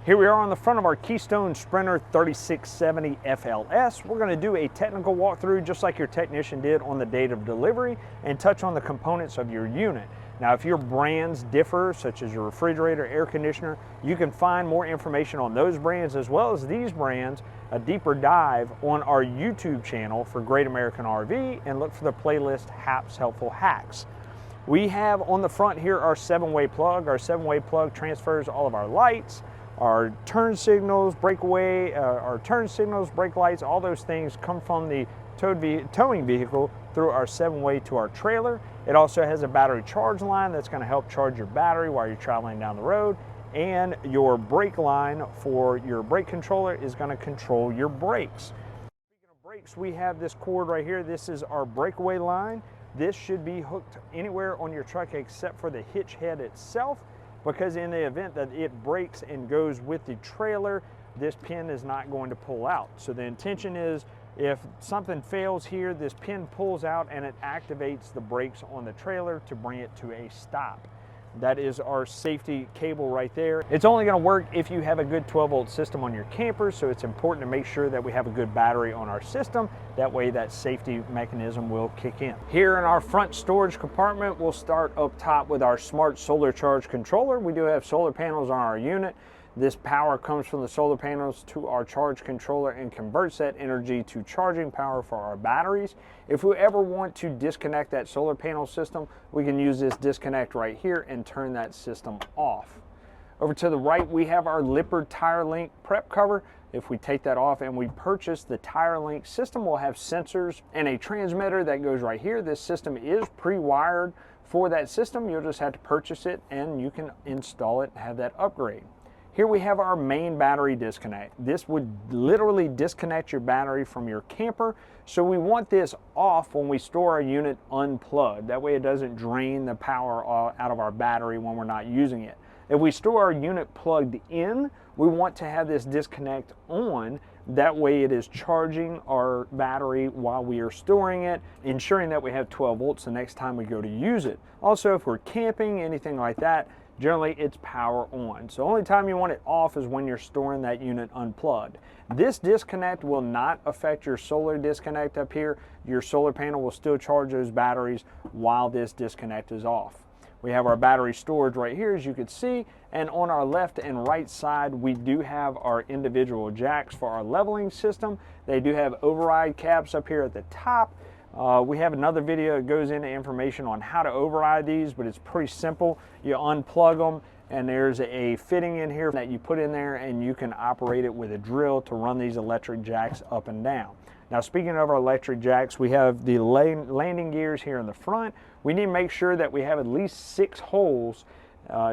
Here we are on the front of our Keystone Sprinter 3670 FLS. We're going to do a technical walkthrough just like your technician did on the date of delivery and touch on the components of your unit. Now, if your brands differ, such as your refrigerator, air conditioner, you can find more information on those brands as well as these brands, a deeper dive on our YouTube channel for Great American RV, and look for the playlist HAPS Helpful Hacks. We have on the front here our 7-way plug. Our 7-way plug transfers all of our lights, our turn signals, breakaway, our turn signals, brake lights, all those things come from the towing vehicle through our 7-way to our trailer. It also has a battery charge line that's going to help charge your battery while you're traveling down the road, and your brake line for your brake controller is going to control your brakes. Speaking of brakes, we have this cord right here. This is our breakaway line. This should be hooked anywhere on your truck except for the hitch head itself, because in the event that it breaks and goes with the trailer, this pin is not going to pull out. So the intention is if something fails here, this pin pulls out and it activates the brakes on the trailer to bring it to a stop. That is our safety cable right there. It's only going to work if you have a good 12-volt system on your camper, so it's important to make sure that we have a good battery on our system. That way that safety mechanism will kick in. Here in our front storage compartment, we'll start up top with our smart solar charge controller. We do have solar panels on our unit. This power comes from the solar panels to our charge controller and converts that energy to charging power for our batteries. If we ever want to disconnect that solar panel system, we can use this disconnect right here and turn that system off. Over to the right, we have our Lippert Tire Link prep cover. If we take that off and we purchase the Tire Link system, we'll have sensors and a transmitter that goes right here. This system is pre-wired for that system. You'll just have to purchase it and you can install it and have that upgrade. Here we have our main battery disconnect. This would literally disconnect your battery from your camper. So we want this off when we store our unit unplugged. That way it doesn't drain the power out of our battery when we're not using it. If we store our unit plugged in, we want to have this disconnect on. That way it is charging our battery while we are storing it, ensuring that we have 12 volts the next time we go to use it. Also, if we're camping, anything like that, generally it's power on. So only time you want it off is when you're storing that unit unplugged. This disconnect will not affect your solar disconnect up here. Your solar panel will still charge those batteries while this disconnect is off. We have our battery storage right here, as you can see, and on our left and right side we do have our individual jacks for our leveling system. They do have override caps up here at the top. We have another video that goes into information on how to override these, but it's pretty simple. You unplug them and there's a fitting in here that you put in there and you can operate it with a drill to run these electric jacks up and down. Now, speaking of our electric jacks, we have the landing gears here in the front. We need to make sure that we have at least 6 holes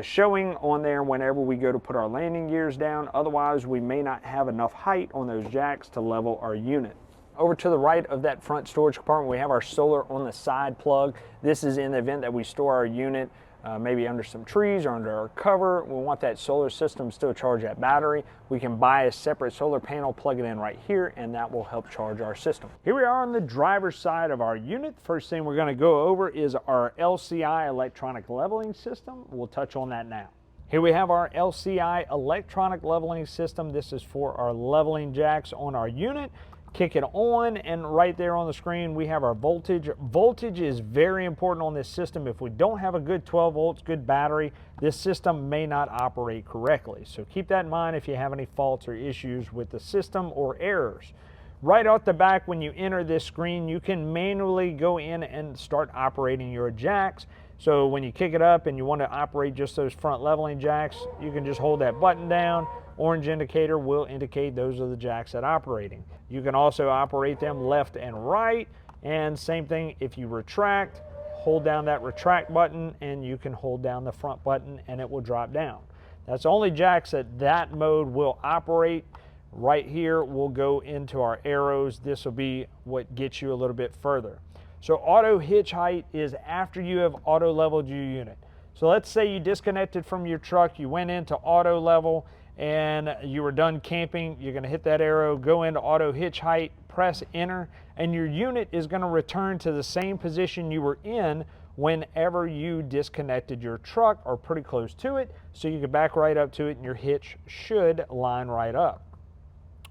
showing on there whenever we go to put our landing gears down. Otherwise, we may not have enough height on those jacks to level our unit. Over to the right of that front storage compartment, we have our solar on the side plug. This is in the event that we store our unit maybe under some trees or under our cover. We want that solar system to still charge that battery. We can buy a separate solar panel, plug it in right here, and that will help charge our system. Here we are on the driver's side of our unit. First thing we're going to go over is our LCI electronic leveling system. We'll touch on that now. Here we have our LCI electronic leveling system. This is for our leveling jacks on our unit. Kick it on, and right there on the screen we have our voltage. Voltage is very important on this system. If we don't have a good 12 volts, good battery, this system may not operate correctly. So keep that in mind if you have any faults or issues with the system or errors. Right out the back, when you enter this screen, you can manually go in and start operating your jacks. So when you kick it up and you want to operate just those front leveling jacks, you can just hold that button down. Orange indicator will indicate those are the jacks that are operating. You can also operate them left and right, and same thing if you retract, hold down that retract button and you can hold down the front button and it will drop down. That's only jacks that mode will operate. Right here we'll go into our arrows. This will be what gets you a little bit further. So auto hitch height is after you have auto leveled your unit. So let's say you disconnected from your truck, you went into auto level and you were done camping. You're going to hit that arrow, go into auto hitch height, press enter, and your unit is going to return to the same position you were in whenever you disconnected your truck or pretty close to it, so you can back right up to it and your hitch should line right up.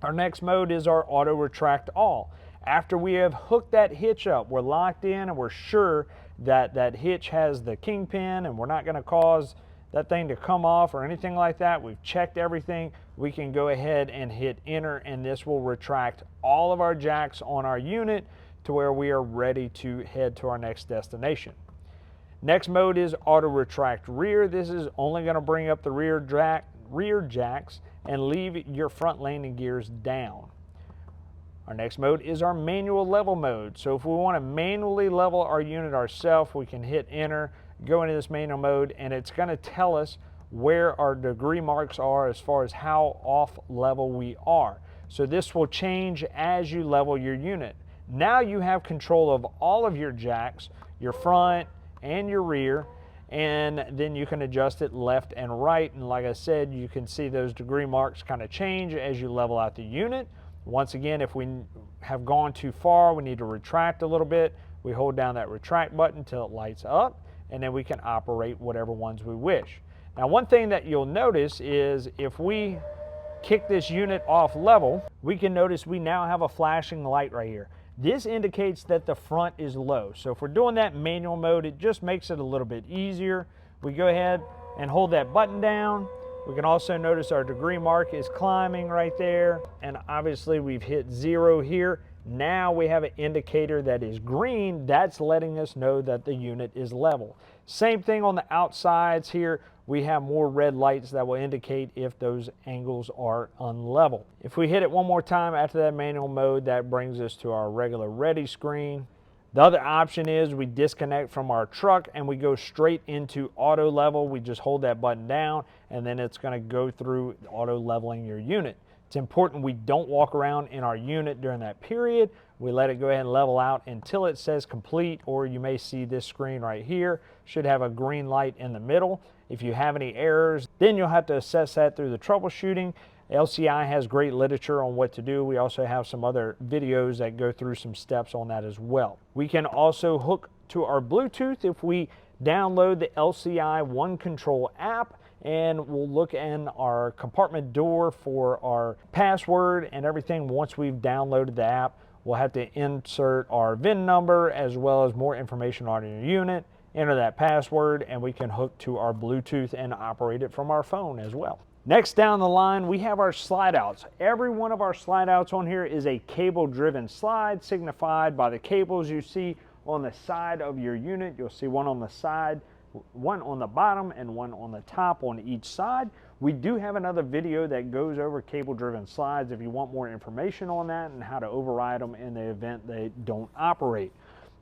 Our next mode is our auto retract all. After we have hooked that hitch up, we're locked in and we're sure that that hitch has the kingpin and we're not going to cause that thing to come off or anything like that. We've checked everything. We can go ahead and hit enter, and this will retract all of our jacks on our unit to where we are ready to head to our next destination. Next mode is auto retract rear. This is only going to bring up the rear jacks and leave your front landing gears down. Our next mode is our manual level mode. So if we want to manually level our unit ourselves, we can hit enter, go into this manual mode, and it's going to tell us where our degree marks are as far as how off level we are. So this will change as you level your unit. Now you have control of all of your jacks, your front and your rear, and then you can adjust it left and right. And like I said, you can see those degree marks kind of change as you level out the unit. Once again, if we have gone too far, we need to retract a little bit. We hold down that retract button until it lights up, and then we can operate whatever ones we wish. Now, one thing that you'll notice is if we kick this unit off level, we can notice we now have a flashing light right here. This indicates that the front is low. So if we're doing that manual mode, it just makes it a little bit easier. We go ahead and hold that button down. We can also notice our degree mark is climbing right there. And obviously we've hit 0 here. Now we have an indicator that is green. That's letting us know that the unit is level. Same thing on the outsides here. We have more red lights that will indicate if those angles are unlevel. If we hit it one more time after that manual mode, that brings us to our regular ready screen. The other option is we disconnect from our truck and we go straight into auto level. We just hold that button down and then it's going to go through auto leveling your unit. It's important we don't walk around in our unit during that period. We let it go ahead and level out until it says complete, or you may see this screen right here should have a green light in the middle. If you have any errors, then you'll have to assess that through the troubleshooting. LCI has great literature on what to do. We also have some other videos that go through some steps on that as well. We can also hook to our Bluetooth if we download the LCI One Control app, and we'll look in our compartment door for our password and everything. Once we've downloaded the app, we'll have to insert our VIN number as well as more information on your unit, enter that password, and we can hook to our Bluetooth and operate it from our phone as well. Next down the line, we have our slide outs. Every one of our slide outs on here is a cable driven slide, signified by the cables you see on the side of your unit. You'll see one on the side, one on the bottom, and one on the top on each side. We do have another video that goes over cable driven slides if you want more information on that and how to override them in the event they don't operate.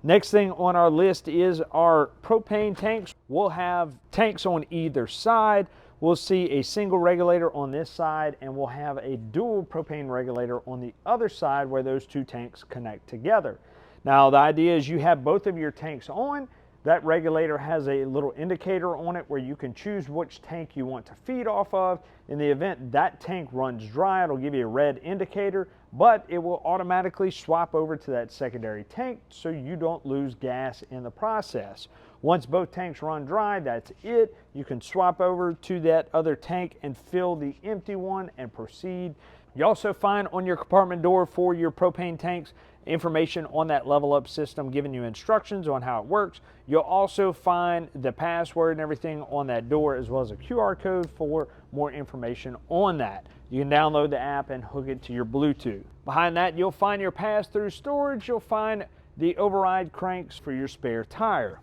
Next thing on our list is our propane tanks. We'll have tanks on either side. We'll see a single regulator on this side, and we'll have a dual propane regulator on the other side where those two tanks connect together. Now, the idea is you have both of your tanks on. That regulator has a little indicator on it where you can choose which tank you want to feed off of. In the event that tank runs dry, it'll give you a red indicator, but it will automatically swap over to that secondary tank so you don't lose gas in the process. Once both tanks run dry, that's it. You can swap over to that other tank and fill the empty one and proceed. You also find on your compartment door for your propane tanks information on that level up system, giving you instructions on how it works. You'll also find the password and everything on that door, as well as a QR code for more information on that. You can download the app and hook it to your Bluetooth. Behind that, you'll find your pass-through storage. You'll find the override cranks for your spare tire.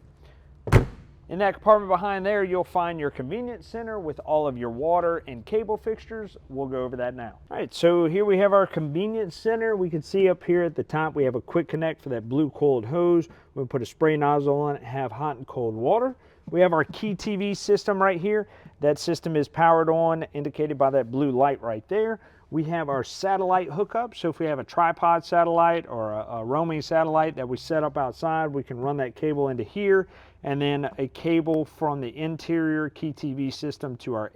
In that compartment behind there, you'll find your convenience center with all of your water and cable fixtures. We'll go over that now. All right, so here we have our convenience center. We can see up here at the top, we have a quick connect for that blue coiled hose. We'll put a spray nozzle on it, have hot and cold water. We have our key TV system right here. That system is powered on, indicated by that blue light right there. We have our satellite hookup. So if we have a tripod satellite or a roaming satellite that we set up outside, we can run that cable into here, and then a cable from the interior key TV system to our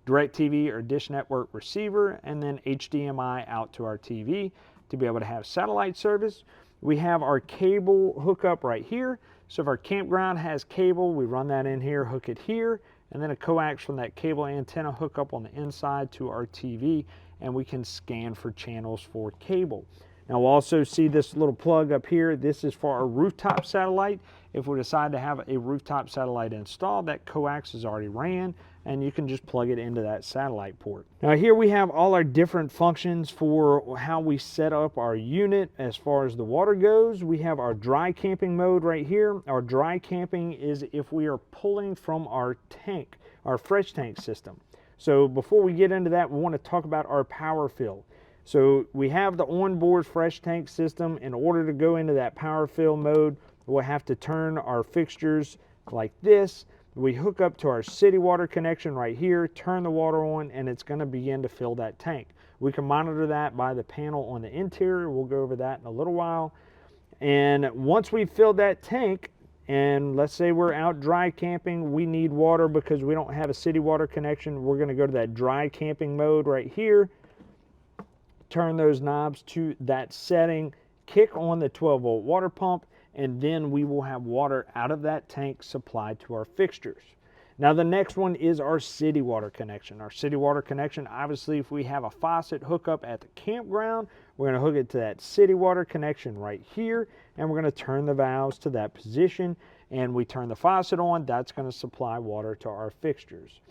DirecTV or Dish Network receiver, and then HDMI out to our TV to be able to have satellite service. We have our cable hookup right here. So if our campground has cable, we run that in here, hook it here, and then a coax from that cable antenna hook up on the inside to our TV, and we can scan for channels for cable. Now we'll also see this little plug up here. This is for our rooftop satellite. If we decide to have a rooftop satellite installed, that coax is already ran, and you can just plug it into that satellite port. Now here we have all our different functions for how we set up our unit as far as the water goes. We have our dry camping mode right here. Our dry camping is if we are pulling from our tank, our fresh tank system. So before we get into that, we want to talk about our power fill. So we have the onboard fresh tank system. In order to go into that power fill mode, we'll have to turn our fixtures like this. We hook up to our city water connection right here, turn the water on, and it's going to begin to fill that tank. We can monitor that by the panel on the interior. We'll go over that in a little while. And once we've filled that tank, and let's say we're out dry camping, we need water because we don't have a city water connection, we're going to go to that dry camping mode right here, turn those knobs to that setting, kick on the 12-volt water pump, and then we will have water out of that tank supplied to our fixtures. Now the next one is our city water connection. Our city water connection, obviously if we have a faucet hookup at the campground, we're going to hook it to that city water connection right here, and we're going to turn the valves to that position, and we turn the faucet on. That's going to supply water to our fixtures.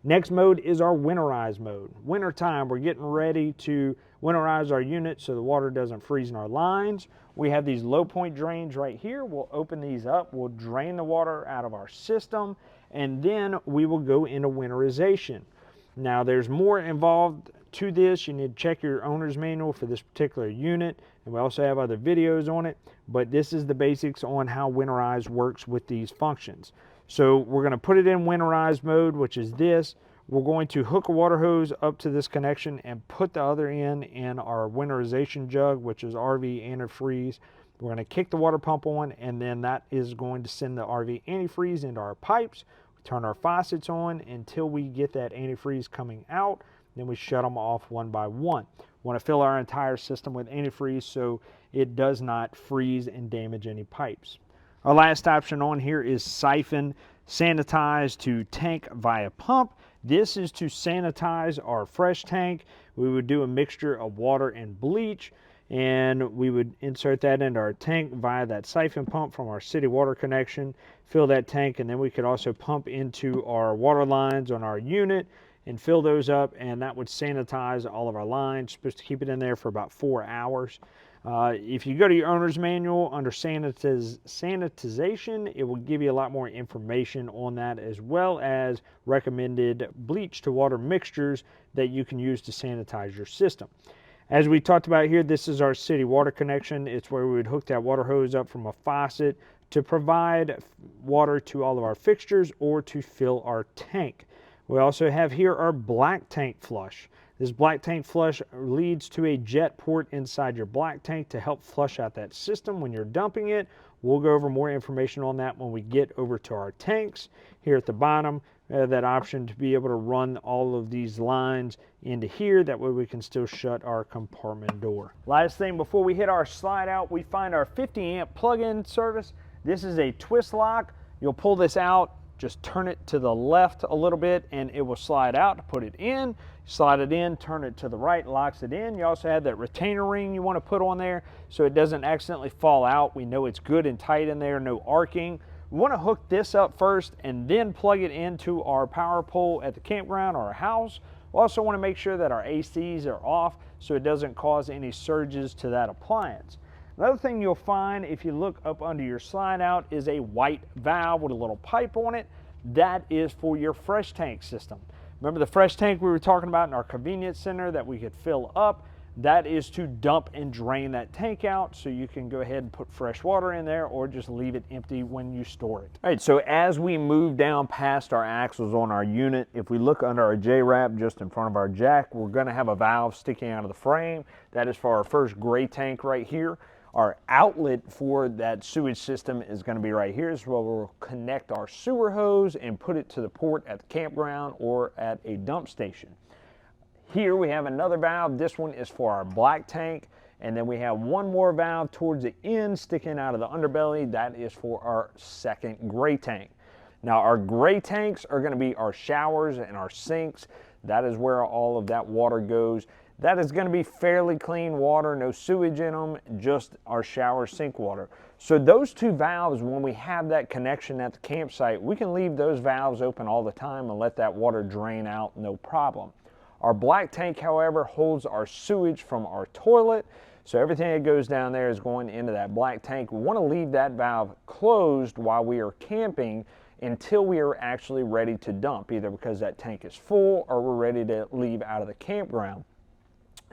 Next mode is our winterize mode. Winter time, we're getting ready to winterize our unit so the water doesn't freeze in our lines. We have these low point drains right here. We'll open these up. We'll drain the water out of our system, and then we will go into winterization. Now there's more involved to this. You need to check your owner's manual for this particular unit, and we also have other videos on it, but this is the basics on how winterize works with these functions. So we're going to put it in winterize mode, which is this. We're going to hook a water hose up to this connection and put the other end in our winterization jug, which is RV antifreeze. We're going to kick the water pump on, and then that is going to send the RV antifreeze into our pipes. We turn our faucets on until we get that antifreeze coming out. Then we shut them off one by one. We want to fill our entire system with antifreeze so it does not freeze and damage any pipes. Our last option on here is siphon sanitize to tank via pump. This is to sanitize our fresh tank. We would do a mixture of water and bleach, and we would insert that into our tank via that siphon pump from our city water connection, fill that tank, and then we could also pump into our water lines on our unit and fill those up, and that would sanitize all of our lines. Supposed to keep it in there for about 4 hours. If you go to your owner's manual under sanitization, it will give you a lot more information on that, as well as recommended bleach to water mixtures that you can use to sanitize your system. As we talked about here, this is our city water connection. It's where we would hook that water hose up from a faucet to provide water to all of our fixtures or to fill our tank. We also have here our black tank flush. This black tank flush leads to a jet port inside your black tank to help flush out that system when you're dumping it. We'll go over more information on that when we get over to our tanks. Here at the bottom, that option to be able to run all of these lines into here. That way we can still shut our compartment door. Last thing before we hit our slide out, we find our 50 amp plug-in service. This is a twist lock. You'll pull this out, just turn it to the left a little bit, and it will slide out to put it in. Slide it in, turn it to the right, locks it in. You also have that retainer ring you want to put on there so it doesn't accidentally fall out. We know it's good and tight in there, no arcing. We want to hook this up first and then plug it into our power pole at the campground or our house. We also want to make sure that our ACs are off so it doesn't cause any surges to that appliance. Another thing you'll find if you look up under your slide out is a white valve with a little pipe on it. That is for your fresh tank system. Remember the fresh tank we were talking about in our convenience center that we could fill up? That is to dump and drain that tank out so you can go ahead and put fresh water in there or just leave it empty when you store it. All right, so as we move down past our axles on our unit, if we look under our J-wrap just in front of our jack, we're going to have a valve sticking out of the frame. That is for our first gray tank right here. Our outlet for that sewage system is going to be right here. This is where we'll connect our sewer hose and put it to the port at the campground or at a dump station. Here we have another valve. This one is for our black tank, And then we have one more valve towards the end sticking out of the underbelly. That is for our second gray tank. Now our gray tanks are going to be our showers and our sinks. That is where all of that water goes. That is going to be fairly clean water, no sewage in them, just our shower sink water. So those two valves, when we have that connection at the campsite, we can leave those valves open all the time and let that water drain out, no problem. Our black tank, however, holds our sewage from our toilet. So everything that goes down there is going into that black tank. We want to leave that valve closed while we are camping until we are actually ready to dump, either because that tank is full or we're ready to leave out of the campground.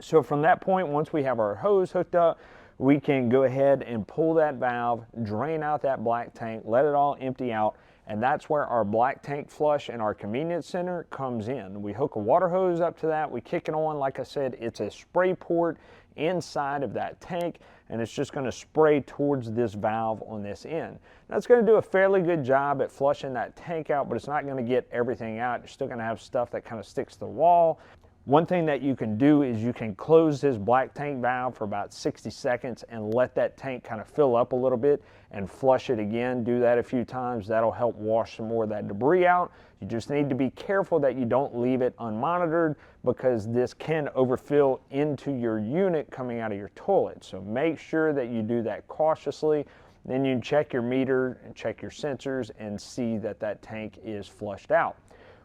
So from that point, once we have our hose hooked up, we can go ahead and pull that valve, drain out that black tank, let it all empty out, and that's where our black tank flush in our convenience center comes in. We hook a water hose up to that, we kick it on. Like I said, it's a spray port inside of that tank, and it's just going to spray towards this valve on this end. Now it's going to do a fairly good job at flushing that tank out, but it's not going to get everything out. You're still going to have stuff that kind of sticks to the wall. One thing that you can do is you can close this black tank valve for about 60 seconds and let that tank kind of fill up a little bit and flush it again. Do that a few times. That'll help wash some more of that debris out. You just need to be careful that you don't leave it unmonitored, because this can overfill into your unit coming out of your toilet. So make sure that you do that cautiously. Then you can check your meter and check your sensors and see that that tank is flushed out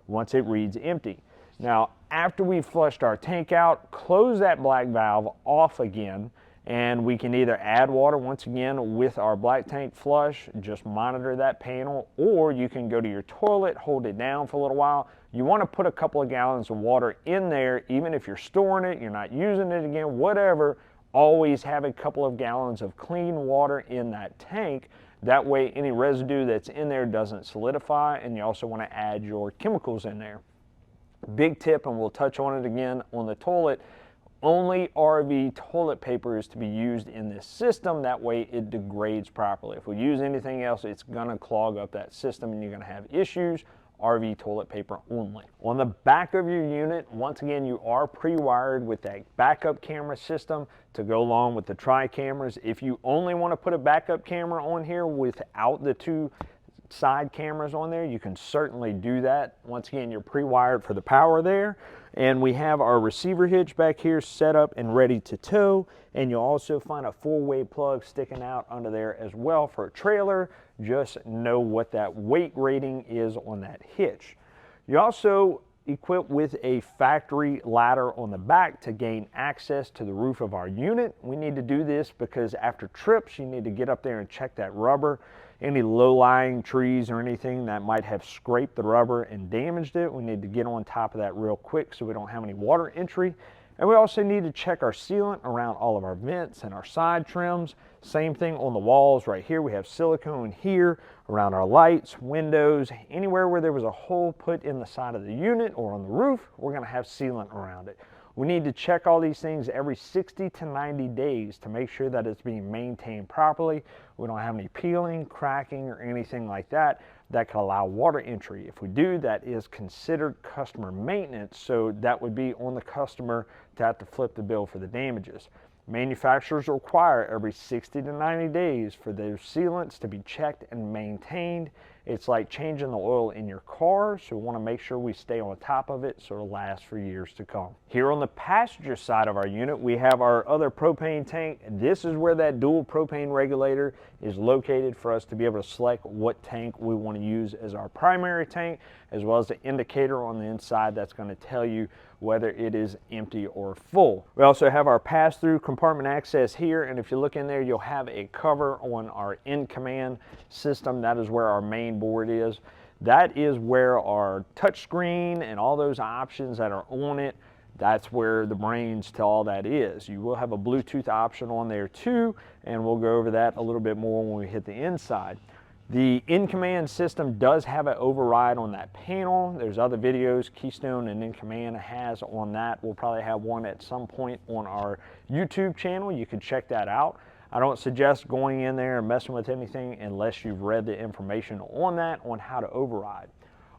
once it reads empty. Now, after we've flushed our tank out, close that black valve off again, and we can either add water once again with our black tank flush, just monitor that panel, or you can go to your toilet, hold it down for a little while. You want to put a couple of gallons of water in there, even if you're storing it, you're not using it again, whatever, always have a couple of gallons of clean water in that tank. That way any residue that's in there doesn't solidify, and you also want to add your chemicals in there. Big tip, and we'll touch on it again on the toilet, only RV toilet paper is to be used in this system. That way it degrades properly. If we use anything else, it's going to clog up that system and you're going to have issues. RV toilet paper only. On the back of your unit, once again, you are pre-wired with that backup camera system to go along with the tri-cameras. If you only want to put a backup camera on here without the two side cameras on there, you can certainly do that. Once again, you're pre-wired for the power there. And we have our receiver hitch back here set up and ready to tow. And you'll also find a 4-way plug sticking out under there as well for a trailer. Just know what that weight rating is on that hitch. You also equipped with a factory ladder on the back to gain access to the roof of our unit. We need to do this because after trips, you need to get up there and check that rubber. Any low-lying trees or anything that might have scraped the rubber and damaged it, we need to get on top of that real quick so we don't have any water entry. And we also need to check our sealant around all of our vents and our side trims. Same thing on the walls right here. We have silicone here around our lights, windows, anywhere where there was a hole put in the side of the unit or on the roof, we're going to have sealant around it. We need to check all these things every 60 to 90 days to make sure that it's being maintained properly. We don't have any peeling, cracking, or anything like that that could allow water entry. If we do, that is considered customer maintenance, so that would be on the customer to have to flip the bill for the damages. Manufacturers require every 60 to 90 days for those sealants to be checked and maintained. It's like changing the oil in your car, so we want to make sure we stay on top of it so it'll last for years to come. Here on the passenger side of our unit, we have our other propane tank. This is where that dual propane regulator is located for us to be able to select what tank we want to use as our primary tank, as well as the indicator on the inside that's going to tell you whether it is empty or full. We also have our pass-through compartment access here, and if you look in there, you'll have a cover on our in-command system. That is where our main board is. That is where our touchscreen and all those options that are on it, that's where the brains to all that is. You will have a Bluetooth option on there too, and we'll go over that a little bit more when we hit the inside. The in-command system does have an override on that panel. There's other videos Keystone and in-command has on that. We'll probably have one at some point on our YouTube channel. You can check that out. I don't suggest going in there and messing with anything unless you've read the information on that, on how to override.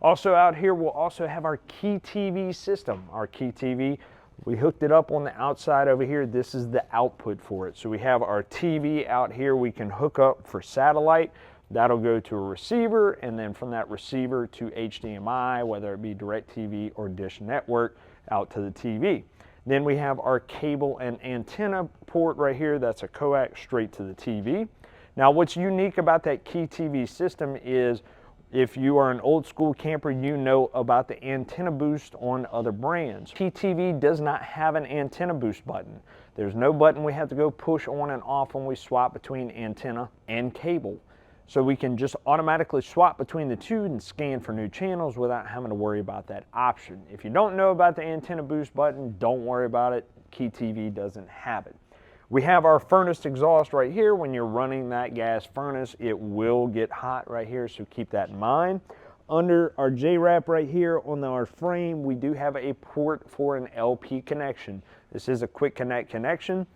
Also out here, we'll also have our Key TV system. Our Key TV We hooked it up on the outside over here. This is the output for it. So we have our TV out here we can hook up for satellite. That'll go to a receiver, and then from that receiver to HDMI, whether it be DirecTV or Dish Network, out to the TV. Then we have our cable and antenna port right here. That's a coax straight to the TV. Now what's unique about that Key TV system is if you are an old school camper, you know about the antenna boost on other brands. Key TV does not have an antenna boost button. There's no button we have to go push on and off when we swap between antenna and cable. So we can just automatically swap between the two and scan for new channels without having to worry about that option. If you don't know about the antenna boost button, don't worry about it. Key TV doesn't have it. We have our furnace exhaust right here. When you're running that gas furnace, it will get hot right here, so keep that in mind. Under our J-wrap right here on our frame, we do have a port for an LP connection. This is a quick connect connection.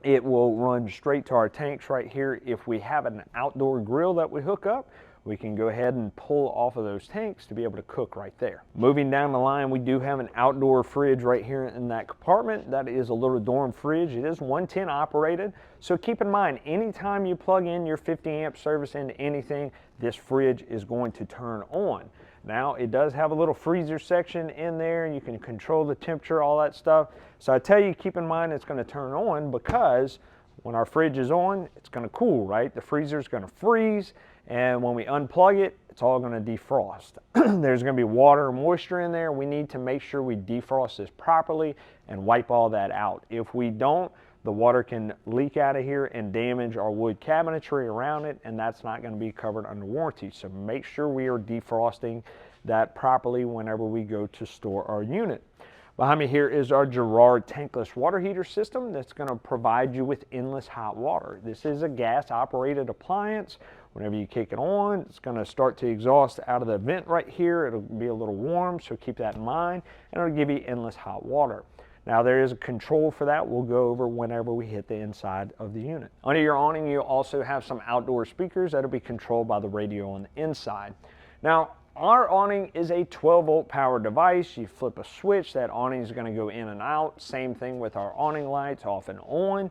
It will run straight to our tanks right here. If we have an outdoor grill that we hook up, we can go ahead and pull off of those tanks to be able to cook right there. Moving down the line, we do have an outdoor fridge right here in that compartment. That is a little dorm fridge. It is 110 operated. So keep in mind, anytime you plug in your 50 amp service into anything, this fridge is going to turn on. Now, it does have a little freezer section in there. You can control the temperature, all that stuff. So I tell you, keep in mind it's going to turn on because when our fridge is on, it's going to cool, right? The freezer is going to freeze, and when we unplug it, it's all going to defrost. There's going to be water and moisture in there. We need to make sure we defrost this properly and wipe all that out. If we don't, the water can leak out of here and damage our wood cabinetry around it, and that's not going to be covered under warranty. So make sure we are defrosting that properly whenever we go to store our unit. Behind me here is our Girard tankless water heater system that's going to provide you with endless hot water. This is a gas operated appliance. Whenever you kick it on, it's going to start to exhaust out of the vent right here. It'll be a little warm, so keep that in mind, and it'll give you endless hot water. Now there is a control for that we'll go over whenever we hit the inside of the unit. Under your awning, you also have some outdoor speakers that'll be controlled by the radio on the inside. Now, our awning is a 12-volt power device. You flip a switch, that awning is going to go in and out. Same thing with our awning lights, off and on.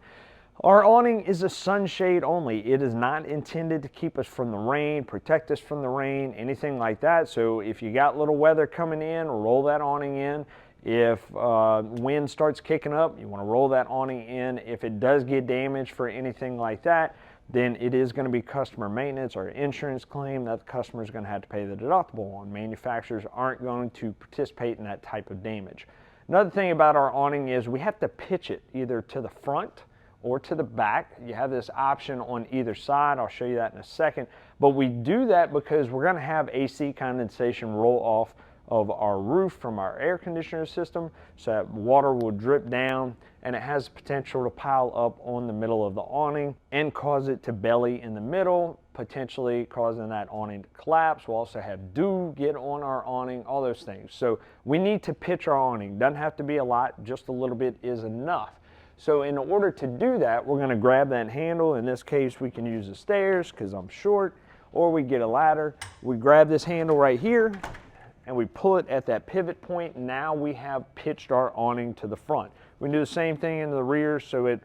Our awning is a sunshade only. It is not intended to keep us from the rain, protect us from the rain, anything like that. So if you got little weather coming in, roll that awning in. If wind starts kicking up, you want to roll that awning in. If it does get damaged for anything like that, then it is going to be customer maintenance or insurance claim that the customer is going to have to pay the deductible on. Manufacturers aren't going to participate in that type of damage. Another thing about our awning is we have to pitch it either to the front or to the back. You have this option on either side. I'll show you that in a second. But we do that because we're going to have AC condensation roll off of our roof from our air conditioner system, so that water will drip down, and it has potential to pile up on the middle of the awning and cause it to belly in the middle, potentially causing that awning to collapse. We'll also have dew get on our awning, all those things. So we need to pitch our awning. Doesn't have to be a lot, just a little bit is enough. So in order to do that, we're going to grab that handle. In this case, we can use the stairs because I'm short, or we get a ladder. We grab this handle right here, and we pull it at that pivot point. Now we have pitched our awning to the front. We can do the same thing in the rear so it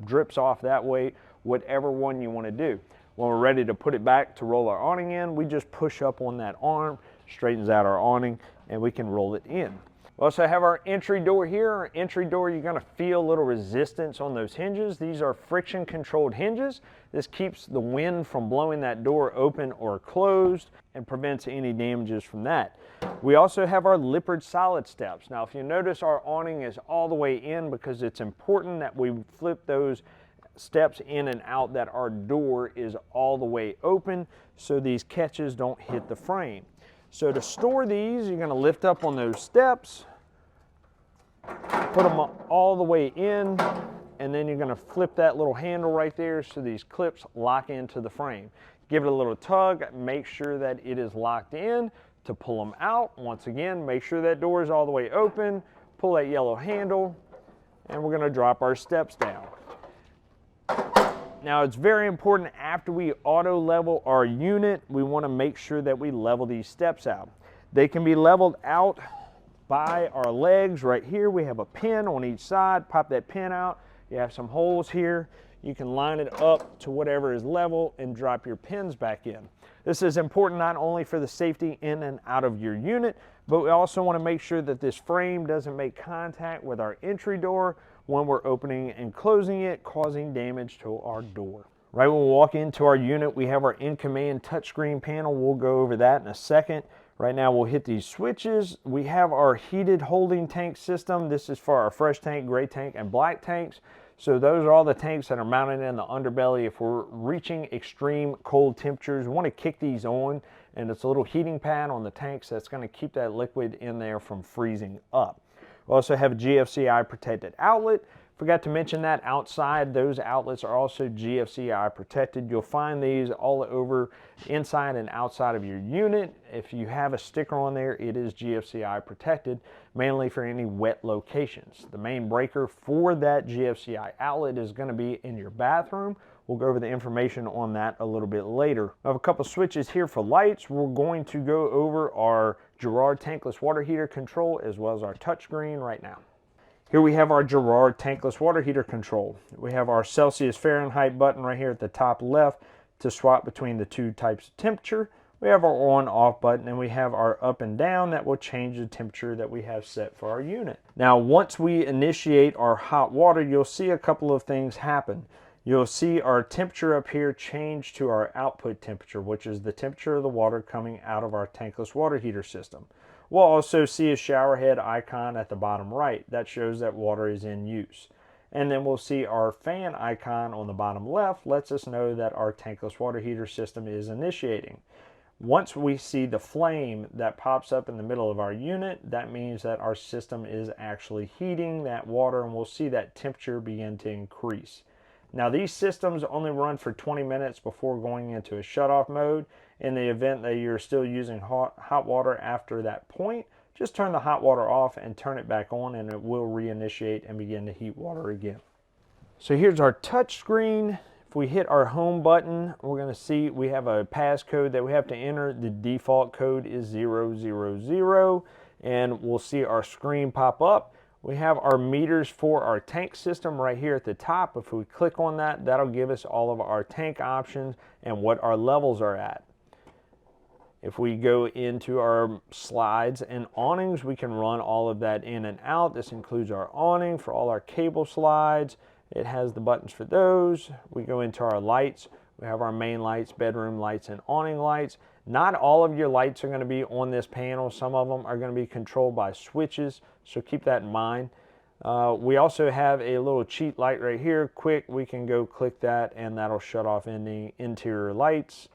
drips off that way, whatever one you want to do. When we're ready to put it back to roll our awning in, we just push up on that arm, straightens out our awning, and we can roll it in. We also have our entry door here. Our entry door, you're going to feel a little resistance on those hinges. These are friction controlled hinges. This keeps the wind from blowing that door open or closed and prevents any damages from that. We also have our lippered solid steps. Now, if you notice, our awning is all the way in because it's important that we flip those steps in and out, that our door is all the way open so these catches don't hit the frame. So to store these, you're going to lift up on those steps, put them all the way in, and then you're going to flip that little handle right there so these clips lock into the frame. Give it a little tug, make sure that it is locked in to pull them out. Once again, make sure that door is all the way open, pull that yellow handle, and we're going to drop our steps down. Now, it's very important after we auto level our unit, we want to make sure that we level these steps out. They can be leveled out by our legs right here, we have a pin on each side. Pop that pin out. You have some holes here. You can line it up to whatever is level and drop your pins back in. This is important not only for the safety in and out of your unit, but we also want to make sure that this frame doesn't make contact with our entry door when we're opening and closing it, causing damage to our door. Right when we walk into our unit, we have our in-command touchscreen panel. We'll go over that in a second. Right now we'll hit these switches. We have our heated holding tank system. This is for our fresh tank, gray tank, and black tanks. So those are all the tanks that are mounted in the underbelly. If we're reaching extreme cold temperatures, we want to kick these on, and it's a little heating pad on the tanks that's going to keep that liquid in there from freezing up. We also have a GFCI protected outlet. Forgot to mention that outside, those outlets are also GFCI protected. You'll find these all over inside and outside of your unit. If you have a sticker on there, it is GFCI protected, mainly for any wet locations. The main breaker for that GFCI outlet is going to be in your bathroom. We'll go over the information on that a little bit later. I have a couple switches here for lights. We're going to go over our Girard tankless water heater control as well as our touchscreen right now. Here we have our Girard tankless water heater control. We have our Celsius Fahrenheit button right here at the top left to swap between the two types of temperature. We have our on-off button, and we have our up and down that will change the temperature that we have set for our unit. Now, once we initiate our hot water, you'll see a couple of things happen. You'll see our temperature up here change to our output temperature, which is the temperature of the water coming out of our tankless water heater system. We'll also see a shower head icon at the bottom right. That shows that water is in use. And then we'll see our fan icon on the bottom left, lets us know that our tankless water heater system is initiating. Once we see the flame that pops up in the middle of our unit, that means that our system is actually heating that water, and we'll see that temperature begin to increase. Now, these systems only run for 20 minutes before going into a shutoff mode. In the event that you're still using hot water after that point, just turn the hot water off and turn it back on, and it will reinitiate and begin to heat water again. So here's our touch screen. If we hit our home button, we're going to see we have a passcode that we have to enter. The default code is 000, and we'll see our screen pop up. We have our meters for our tank system right here at the top. If we click on that, that'll give us all of our tank options and what our levels are at. If we go into our slides and awnings, we can run all of that in and out. This includes our awning for all our cable slides. It has the buttons for those. We go into our lights. We have our main lights, bedroom lights, and awning lights. Not all of your lights are going to be on this panel. Some of them are going to be controlled by switches, so keep that in mind. We also have a little cheat light right here. Quick, we can go click that, and that'll shut off any interior lights.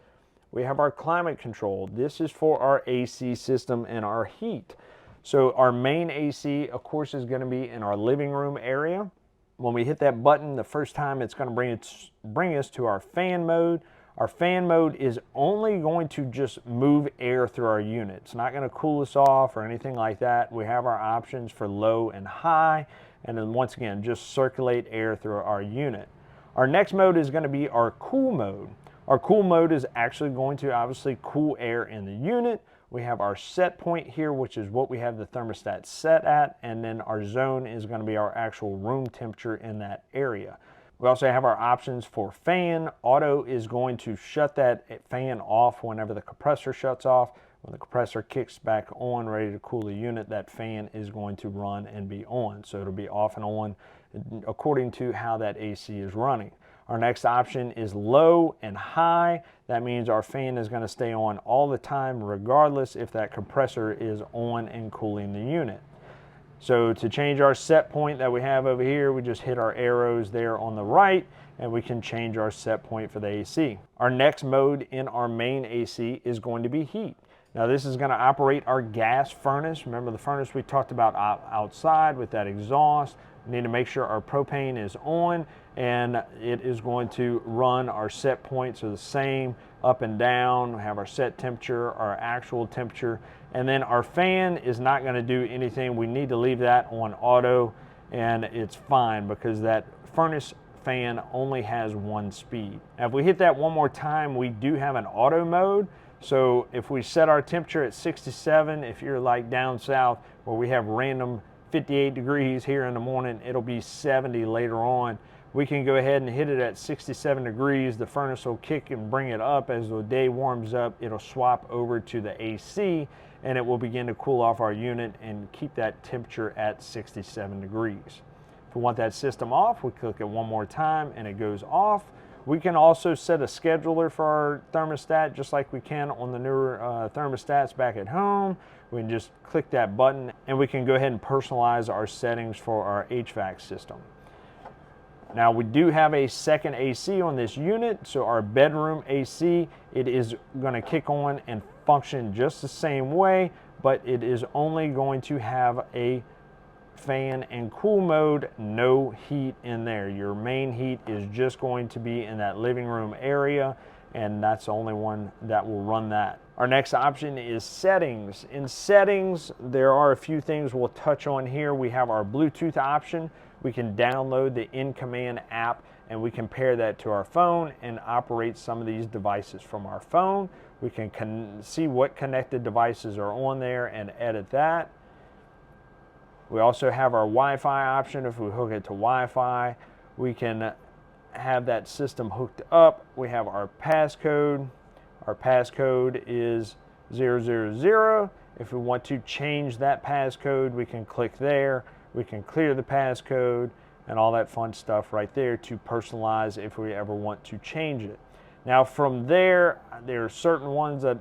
We have our climate control. This is for our AC system and our heat. So our main AC, of course, is going to be in our living room area. When we hit that button, the first time it's going to bring us to our fan mode. Our fan mode is only going to just move air through our unit. It's not going to cool us off or anything like that. We have our options for low and high, and then once again, just circulate air through our unit. Our next mode is going to be our cool mode. Our cool mode is actually going to obviously cool air in the unit. We have our set point here, which is what we have the thermostat set at, and then our zone is going to be our actual room temperature in that area. We also have our options for fan. Auto is going to shut that fan off whenever the compressor shuts off. When the compressor kicks back on, ready to cool the unit, that fan is going to run and be on. So it'll be off and on according to how that AC is running. Our next option is low and high. That means our fan is going to stay on all the time, regardless if that compressor is on and cooling the unit. So to change our set point that we have over here, we just hit our arrows there on the right, and we can change our set point for the AC. Our next mode in our main AC is going to be heat. Now this is going to operate our gas furnace. Remember the furnace we talked about outside with that exhaust. We need to make sure our propane is on, and it is going to run our set points are the same up and down. We have our set temperature, our actual temperature, and then our fan is not going to do anything. We need to leave that on auto, and it's fine because that furnace fan only has one speed. Now if we hit that one more time, we do have an auto mode. So if we set our temperature at 67, if you're like down south where we have random 58 degrees here in the morning, it'll be 70 later on. We can go ahead and hit it at 67 degrees. The furnace will kick and bring it up. As the day warms up, it'll swap over to the AC and it will begin to cool off our unit and keep that temperature at 67 degrees. If we want that system off, we click it one more time and it goes off. We can also set a scheduler for our thermostat just like we can on the newer thermostats back at home. We can just click that button and we can go ahead and personalize our settings for our HVAC system. Now we do have a second AC on this unit, so our bedroom AC, it is going to kick on and function just the same way, but it is only going to have a fan and cool mode, no heat in there. Your main heat is just going to be in that living room area, and that's the only one that will run that. Our next option is settings. In settings, there are a few things we'll touch on here. We have our Bluetooth option. We can download the in-command app and we can pair that to our phone and operate some of these devices from our phone. We can see what connected devices are on there and edit that. We also have our Wi-Fi option. If we hook it to Wi-Fi, we can have that system hooked up. We have our passcode. Our passcode is 000. If we want to change that passcode, we can click there. We can clear the passcode and all that fun stuff right there to personalize if we ever want to change it. Now from there are certain ones that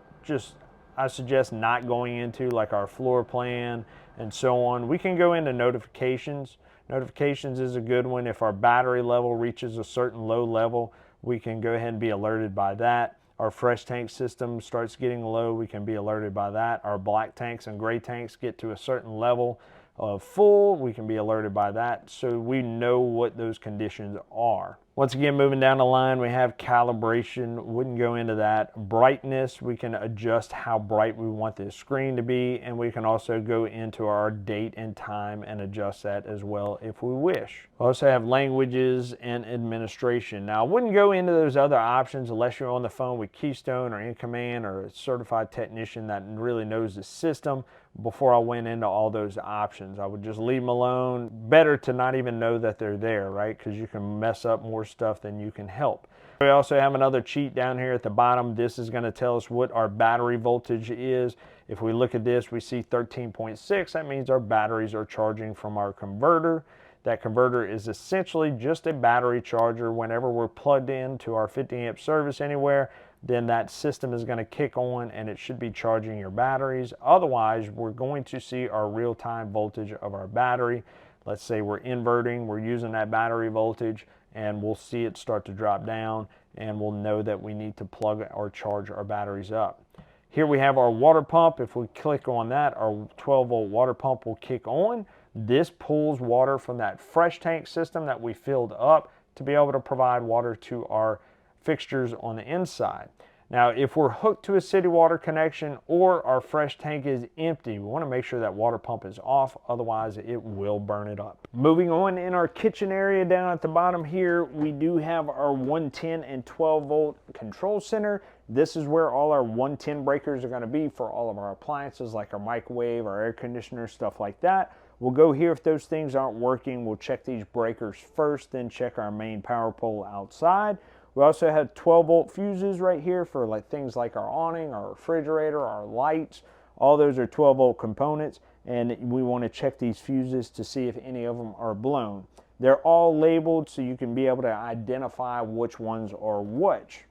I suggest not going into, like our floor plan and so on. We can go into notifications. Notifications is a good one. If our battery level reaches a certain low level, we can go ahead and be alerted by that. Our fresh tank system starts getting low, we can be alerted by that. Our black tanks and gray tanks get to a certain level of full, we can be alerted by that, so we know what those conditions are. Once again, moving down the line, we have calibration. Wouldn't go into that. Brightness, we can adjust how bright we want the screen to be, and we can also go into our date and time and adjust that as well if we wish. We also have languages and administration. Now, I wouldn't go into those other options unless you're on the phone with Keystone or In Command or a certified technician that really knows the system. Before I went into all those options, I would just leave them alone. Better to not even know that they're there, right? Because you can mess up more stuff than you can help. We also have another cheat down here at the bottom. This is going to tell us what our battery voltage is. If we look at this, we see 13.6. That means our batteries are charging from our converter. That converter is essentially just a battery charger. Whenever we're plugged into our 50 amp service anywhere, then that system is going to kick on and it should be charging your batteries. Otherwise, we're going to see our real-time voltage of our battery. Let's say we're inverting, we're using that battery voltage, and we'll see it start to drop down, and we'll know that we need to plug or charge our batteries up. Here we have our water pump. If we click on that, our 12-volt water pump will kick on. This pulls water from that fresh tank system that we filled up to be able to provide water to our fixtures on the inside. Now, if we're hooked to a city water connection or our fresh tank is empty, we want to make sure that water pump is off, otherwise it will burn it up. Moving on, in our kitchen area down at the bottom here, we do have our 110 and 12 volt control center. This is where all our 110 breakers are going to be for all of our appliances like our microwave, our air conditioner, stuff like that. We'll go here if those things aren't working. We'll check these breakers first, then check our main power pole outside. We also have 12 volt fuses right here for things like our awning, our refrigerator, our lights. All those are 12 volt components, and we want to check these fuses to see if any of them are blown. They're all labeled so you can be able to identify which ones are which.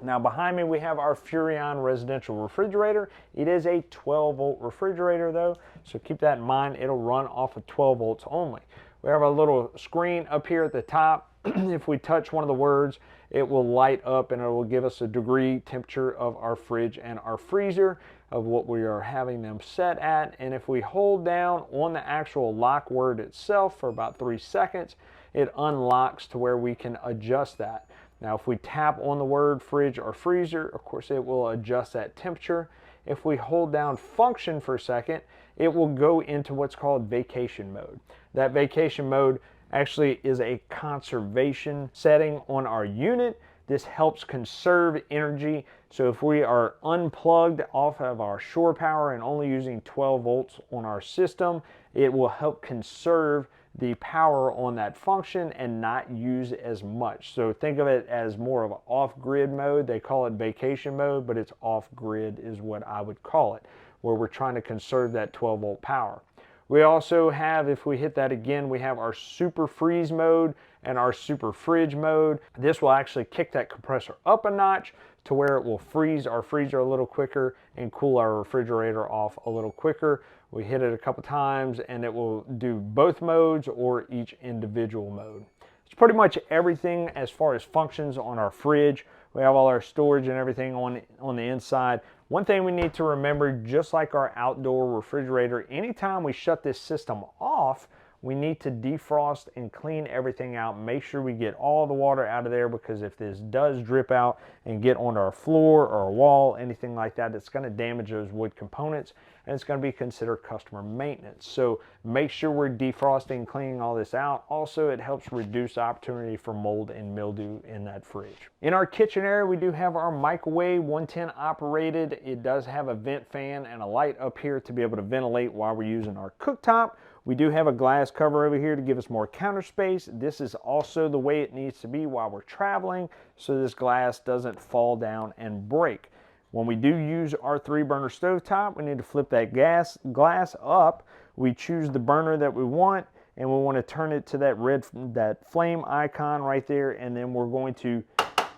Now behind me we have our Furrion residential refrigerator. It is a 12 volt refrigerator though, so keep that in mind. It'll run off of 12 volts only. We have a little screen up here at the top. If we touch one of the words, it will light up and it will give us a degree temperature of our fridge and our freezer of what we are having them set at. And if we hold down on the actual lock word itself for about 3 seconds, it unlocks to where we can adjust that. Now, if we tap on the word fridge or freezer, of course, it will adjust that temperature. If we hold down function for a second, it will go into what's called vacation mode. That vacation mode actually is a conservation setting on our unit This helps conserve energy. So if we are unplugged off of our shore power and only using 12 volts on our system, it will help conserve the power on that function and not use as much. So think of it as more of an off-grid mode. They call it vacation mode, but it's off-grid is what I would call it, where we're trying to conserve that 12 volt power. We also have, if we hit that again, we have our super freeze mode and our super fridge mode. This will actually kick that compressor up a notch to where it will freeze our freezer a little quicker and cool our refrigerator off a little quicker. We hit it a couple times and it will do both modes or each individual mode. It's pretty much everything as far as functions on our fridge. We have all our storage and everything on the inside. One thing we need to remember, just like our outdoor refrigerator, anytime we shut this system off, we need to defrost and clean everything out. Make sure we get all the water out of there, because if this does drip out and get onto our floor or our wall, anything like that, it's going to damage those wood components, and it's going to be considered customer maintenance. So make sure we're defrosting and cleaning all this out. Also, it helps reduce opportunity for mold and mildew in that fridge. In our kitchen area, we do have our microwave, 110 operated. It does have a vent fan and a light up here to be able to ventilate while we're using our cooktop. We do have a glass cover over here to give us more counter space. This is also the way it needs to be while we're traveling, so this glass doesn't fall down and break. When we do use our 3-burner stovetop, we need to flip that glass up. We choose the burner that we want, and we want to turn it to that flame icon right there, and then we're going to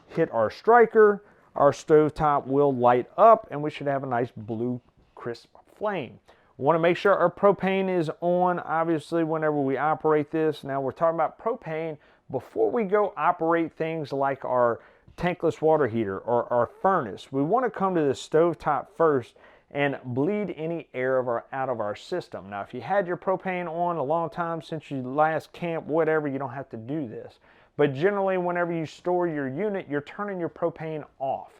hit our striker. Our stovetop will light up, and we should have a nice blue crisp flame. We want to make sure our propane is on, obviously, whenever we operate this. Now, we're talking about propane before we go operate things like our tankless water heater or our furnace. We want to come to the stovetop first and bleed any air out of our system. Now, if you had your propane on a long time since you last camped, whatever, you don't have to do this. But generally, whenever you store your unit, you're turning your propane off.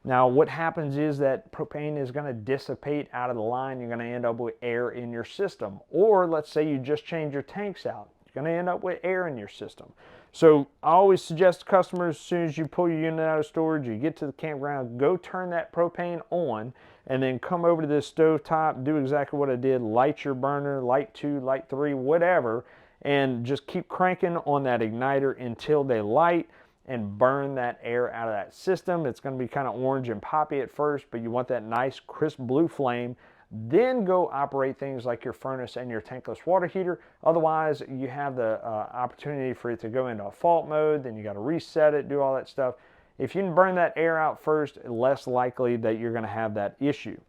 Now, what happens is that propane is going to dissipate out of the line. You're going to end up with air in your system. Or let's say you just change your tanks out. You're going to end up with air in your system. So I always suggest to customers, as soon as you pull your unit out of storage, you get to the campground, go turn that propane on, and then come over to this stovetop, do exactly what I did, light your burner, light 2, light 3, whatever, and just keep cranking on that igniter until they light, and burn that air out of that system. It's going to be kind of orange and poppy at first, but you want that nice crisp blue flame. Then go operate things like your furnace and your tankless water heater. Otherwise, you have the opportunity for it to go into a fault mode. Then you got to reset it, do all that stuff. If you can burn that air out first, less likely that you're going to have that issue.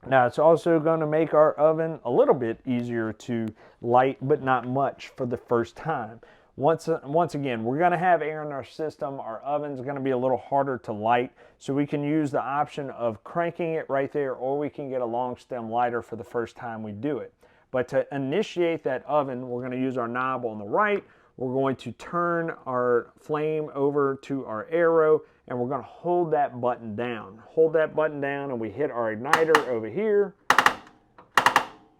Now, it's also going to make our oven a little bit easier to light, but not much for the first time. Once again, we're going to have air in our system. Our oven's going to be a little harder to light, so we can use the option of cranking it right there, or we can get a long stem lighter for the first time we do it. But to initiate that oven, we're going to use our knob on the right. We're going to turn our flame over to our arrow, and we're going to hold that button down. Hold that button down, and we hit our igniter over here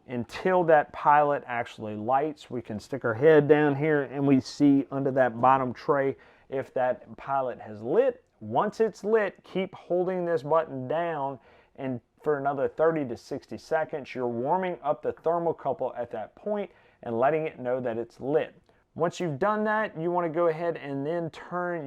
until that pilot actually lights. We can stick our head down here and we see under that bottom tray if that pilot has lit. Once it's lit, keep holding this button down, and for another 30 to 60 seconds, you're warming up the thermocouple at that point and letting it know that it's lit. Once you've done that, you want to go ahead and then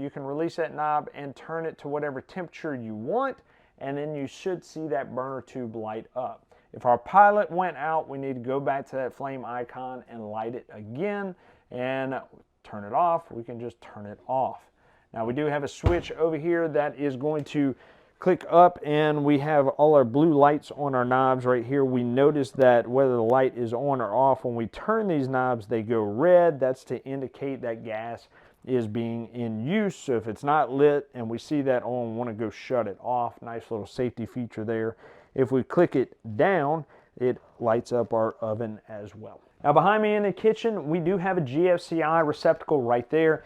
you can release that knob and turn it to whatever temperature you want, and then you should see that burner tube light up. If our pilot went out, we need to go back to that flame icon and light it again and turn it off. We can just turn it off. Now, we do have a switch over here that is going to click up, and we have all our blue lights on our knobs right here. We notice that whether the light is on or off, when we turn these knobs, they go red. That's to indicate that gas is being in use. So if it's not lit and we see that on, we want to go shut it off. Nice little safety feature there. If we click it down, it lights up our oven as well. Now, behind me in the kitchen, we do have a GFCI receptacle right there.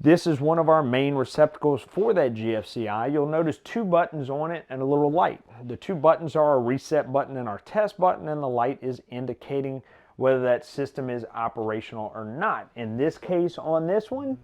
This is one of our main receptacles for that GFCI. You'll notice 2 buttons on it and a little light. The 2 buttons are our reset button and our test button, and the light is indicating whether that system is operational or not. In this case, on this one,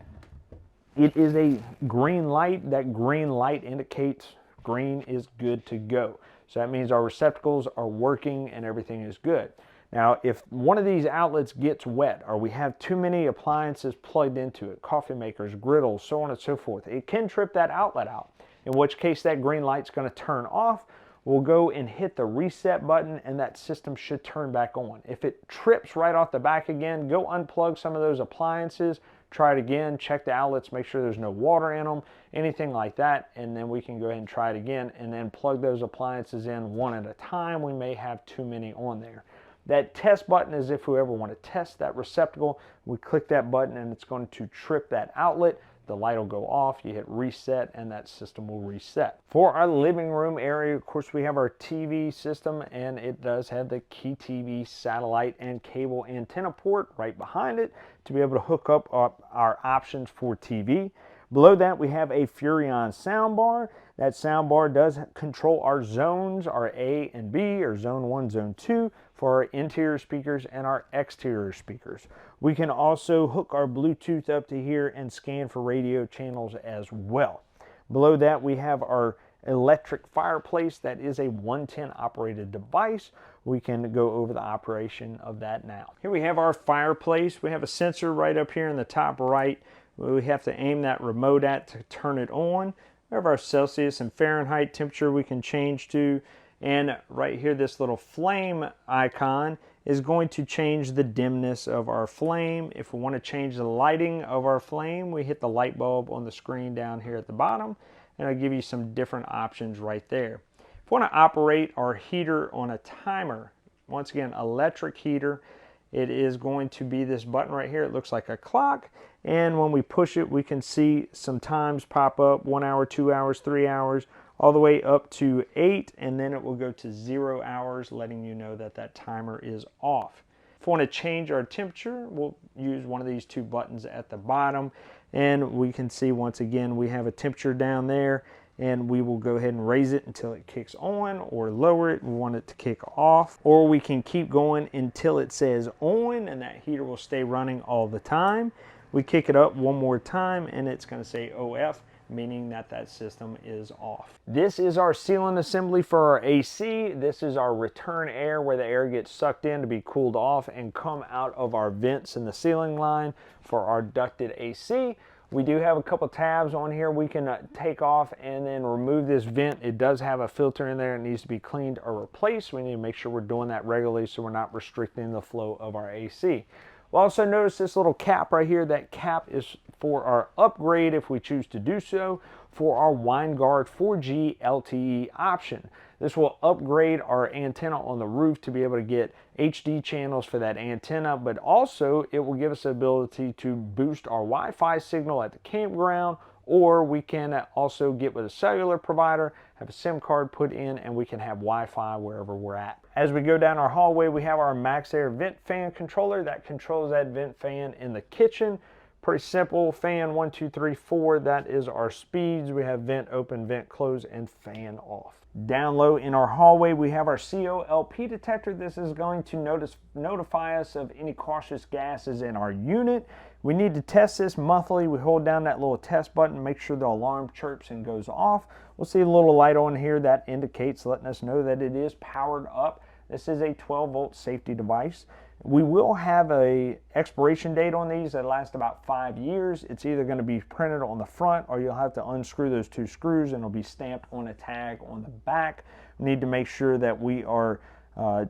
it is a green light. That green light indicates green is good to go. So that means our receptacles are working and everything is good. Now, if one of these outlets gets wet or we have too many appliances plugged into it, coffee makers, griddles, so on and so forth, it can trip that outlet out, in which case that green light's going to turn off. We'll go and hit the reset button and that system should turn back on. If it trips right off the back again, go unplug some of those appliances, try it again, check the outlets, make sure there's no water in them, anything like that, and then we can go ahead and try it again and then plug those appliances in one at a time. We may have too many on there. That test button is if we ever want to test that receptacle. We click that button and it's going to trip that outlet. The light will go off, you hit reset, and that system will reset. For our living room area, of course, we have our TV system, and it does have the Key TV satellite and cable antenna port right behind it to be able to hook up our options for TV. Below that, we have a Furrion soundbar. That soundbar does control our zones, our A and B, or zone 1, zone 2, for our interior speakers and our exterior speakers. We can also hook our Bluetooth up to here and scan for radio channels as well. Below that, we have our electric fireplace. That is a 110 operated device. We can go over the operation of that now. Here we have our fireplace. We have a sensor right up here in the top right. We have to aim that remote at to turn it on. We have our Celsius and Fahrenheit temperature we can change to. And right here, this little flame icon is going to change the dimness of our flame. If we want to change the lighting of our flame, we hit the light bulb on the screen down here at the bottom, and it'll give you some different options right there. If we want to operate our heater on a timer, once again, electric heater, it is going to be this button right here. It looks like a clock, and when we push it, we can see some times pop up: 1 hour, 2 hours, 3 hours, all the way up to 8, and then it will go to 0 hours, letting you know that that timer is off. If we want to change our temperature, we'll use one of these two buttons at the bottom, and we can see once again we have a temperature down there, and we will go ahead and raise it until it kicks on, or lower it, we want it to kick off, or we can keep going until it says on, and that heater will stay running all the time. We kick it up one more time and it's going to say OF, meaning that that system is off. This is our sealant assembly for our AC. This is our return air, where the air gets sucked in to be cooled off and come out of our vents in the ceiling line for our ducted AC. We do have a couple tabs on here we can take off and then remove this vent. It does have a filter in there. It needs to be cleaned or replaced. We need to make sure we're doing that regularly so we're not restricting the flow of our AC. We'll also notice this little cap right here. That cap is for our upgrade, if we choose to do so, for our WineGuard 4G LTE option. This will upgrade our antenna on the roof to be able to get HD channels for that antenna, but also it will give us the ability to boost our Wi-Fi signal at the campground, or we can also get with a cellular provider, have a SIM card put in, and we can have Wi-Fi wherever we're at. As we go down our hallway, we have our MaxxAir vent fan controller that controls that vent fan in the kitchen. Pretty simple. Fan 1, 2, 3, 4. That is our speeds. We have vent open, vent close, and fan off. Down low in our hallway, we have our COLP detector. This is going to notify us of any cautious gases in our unit. We need to test this monthly. We hold down that little test button, make sure the alarm chirps and goes off. We'll see a little light on here that indicates, letting us know that it is powered up. This is a 12-volt safety device. We will have a expiration date on these that lasts about 5 years. It's either going to be printed on the front, or you'll have to unscrew those two screws and it'll be stamped on a tag on the back. We need to make sure that we are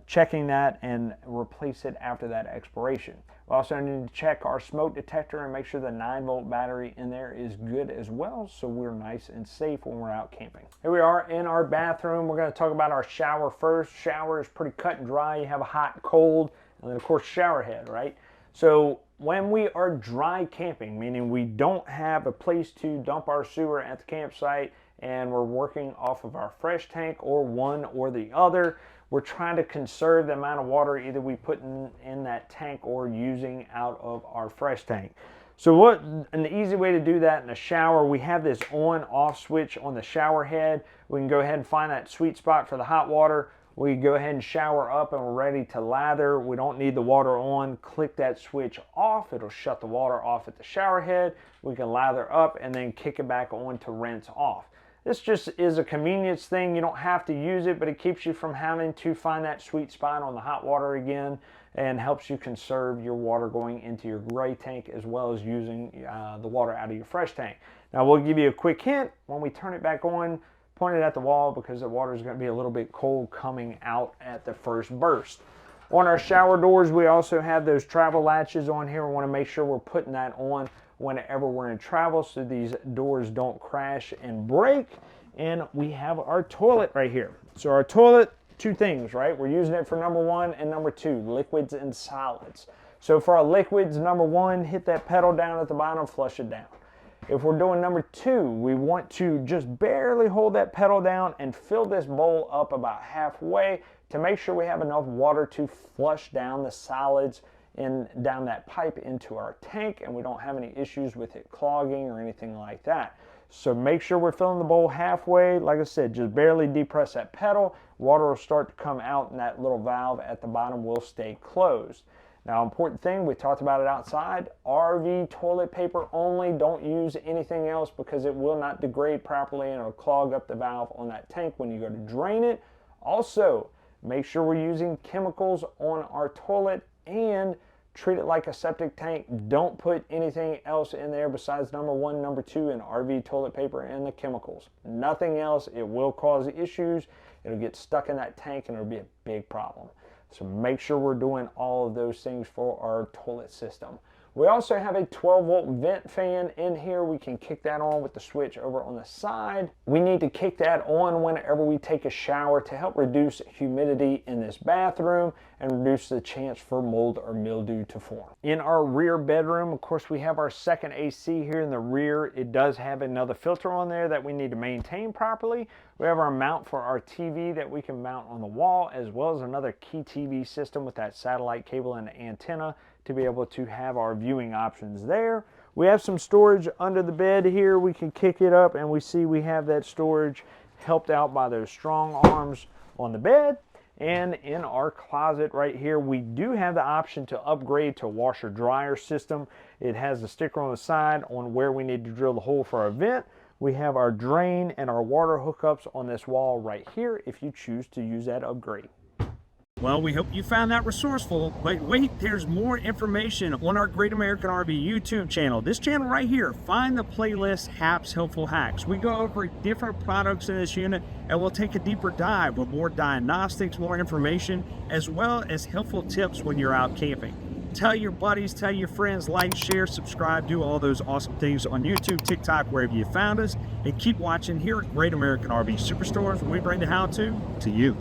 checking that and replace it after that expiration. We also need to check our smoke detector and make sure the 9-volt battery in there is good as well, so we're nice and safe when we're out camping. Here we are in our bathroom. We're going to talk about our shower first. Shower is pretty cut and dry. You have a hot, cold, and then of course shower head, right? So when we are dry camping, meaning we don't have a place to dump our sewer at the campsite and we're working off of our fresh tank, or one or the other, we're trying to conserve the amount of water either we put in that tank or using out of our fresh tank. So an easy way to do that in the shower, we have this on-off switch on the shower head. We can go ahead and find that sweet spot for the hot water, We go ahead and shower up and we're ready to lather. We don't need the water on. Click that switch off. It'll shut the water off at the shower head. We can lather up and then kick it back on to rinse off. This just is a convenience thing. You don't have to use it, but it keeps you from having to find that sweet spot on the hot water again, and helps you conserve your water going into your gray tank as well as using the water out of your fresh tank. Now we'll give you a quick hint. When we turn it back on, point it at the wall because the water is going to be a little bit cold coming out at the first burst. On our shower doors, we also have those travel latches on here. We want to make sure we're putting that on whenever we're in travel so these doors don't crash and break. And we have our toilet right here. So our toilet, two things, right? We're using it for number one and number two, liquids and solids. So for our liquids, number one, hit that pedal down at the bottom, flush it down. If we're doing number two, we want to just barely hold that pedal down and fill this bowl up about halfway to make sure we have enough water to flush down the solids and down that pipe into our tank, and we don't have any issues with it clogging or anything like that. So make sure we're filling the bowl halfway. Like I said, just barely depress that pedal. Water will start to come out and that little valve at the bottom will stay closed. Now, important thing, we talked about it outside, RV toilet paper only. Don't use anything else because it will not degrade properly and it'll clog up the valve on that tank when you go to drain it. Also, make sure we're using chemicals on our toilet and treat it like a septic tank. Don't put anything else in there besides number one, number two, and RV toilet paper and the chemicals. Nothing else. It will cause issues. It'll get stuck in that tank and it'll be a big problem. So make sure we're doing all of those things for our toilet system. We also have a 12-volt vent fan in here. We can kick that on with the switch over on the side. We need to kick that on whenever we take a shower to help reduce humidity in this bathroom and reduce the chance for mold or mildew to form. In our rear bedroom, of course, we have our second AC here in the rear. It does have another filter on there that we need to maintain properly. We have our mount for our TV that we can mount on the wall, as well as another key TV system with that satellite cable and antenna to be able to have our viewing options there. We have some storage under the bed here. We can kick it up and we see we have that storage helped out by those strong arms on the bed. And in our closet right here, we do have the option to upgrade to a washer dryer system. It has a sticker on the side on where we need to drill the hole for our vent. We have our drain and our water hookups on this wall right here if you choose to use that upgrade. Well, we hope you found that resourceful, but wait, there's more information on our Great American RV YouTube channel. This channel right here, find the playlist Hap's Helpful Hacks. We go over different products in this unit and we'll take a deeper dive with more diagnostics, more information, as well as helpful tips when you're out camping. Tell your buddies, tell your friends, like, share, subscribe, do all those awesome things on YouTube, TikTok, wherever you found us, and keep watching here at Great American RV Superstores, where we bring the how-to you.